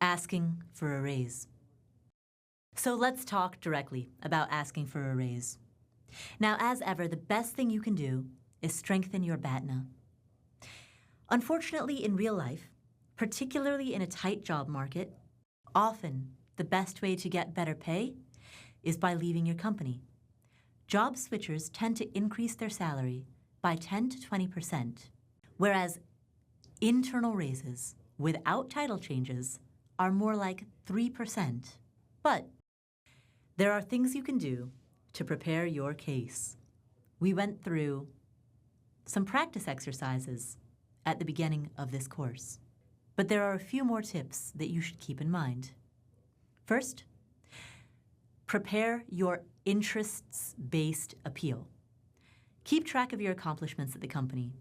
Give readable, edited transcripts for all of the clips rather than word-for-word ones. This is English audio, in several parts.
asking for a raise. So let's talk directly about asking for a raise. Now, as ever, the best thing you can do is strengthen your BATNA. Unfortunately, in real life, particularly in a tight job market, often the best way to get better pay is by leaving your company. Job switchers tend to increase their salary by 10 to 20%, whereas internal raises without title changes are more like 3%. But there are things you can do to prepare your case. We went through some practice exercises at the beginning of this course, but there are a few more tips that you should keep in mind. First, prepare your interests-based appeal. Keep track of your accomplishments at the company.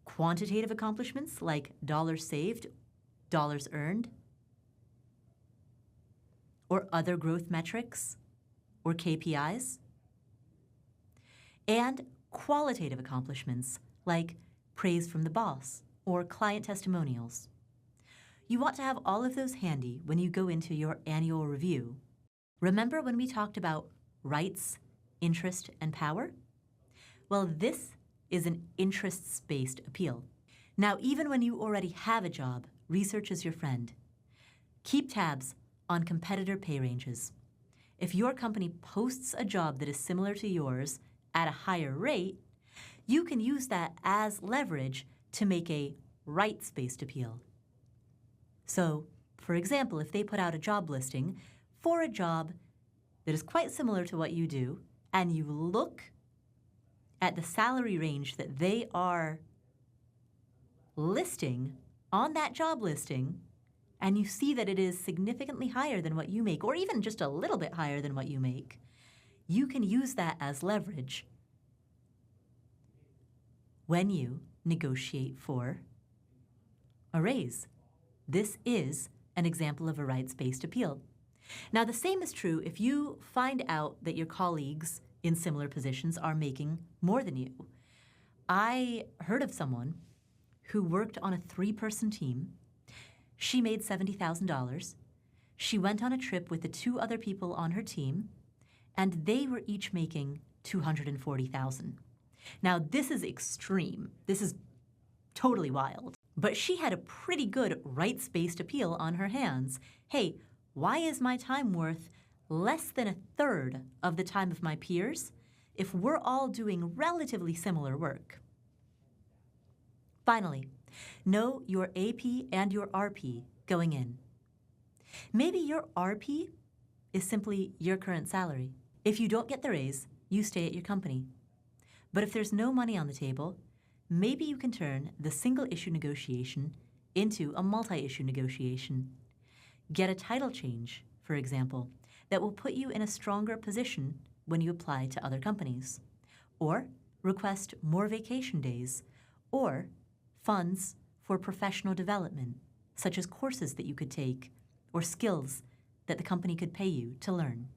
Quantitative accomplishments like dollars saved, dollars earned, or other growth metrics, or KPIs. And qualitative accomplishments like praise from the boss or client testimonials. You want to have all of those handy when you go into your annual review. Remember when we talked about rights, interest, and power? Well, this is an interests-based appeal. Now, even when you already have a job, research is your friend. Keep tabs on competitor pay ranges. If your company posts a job that is similar to yours at a higher rate, you can use that as leverage to make a rights-based appeal. So, for example, if they put out a job listing for a job that is quite similar to what you do, and you look at the salary range that they are listing on that job listing, and you see that it is significantly higher than what you make, or even just a little bit higher than what you make, you can use that as leverage when you negotiate for a raise. This is an example of a rights-based appeal. Now, the same is true if you find out that your colleagues in similar positions are making more than you. I heard of someone who worked on a 3-person team. She made $70,000. She went on a trip with the 2 other people on her team, and they were each making $240,000. Now, this is extreme. This is totally wild. But she had a pretty good rights-based appeal on her hands. Hey, why is my time worth less than 1/3 of the time of my peers if we're all doing relatively similar work? Finally, know your AP and your RP going in. Maybe your RP is simply your current salary. If you don't get the raise, you stay at your company. But if there's no money on the table, maybe you can turn the single-issue negotiation into a multi-issue negotiation. Get a title change, for example, that will put you in a stronger position when you apply to other companies. Or request more vacation days, or funds for professional development, such as courses that you could take or skills that the company could pay you to learn.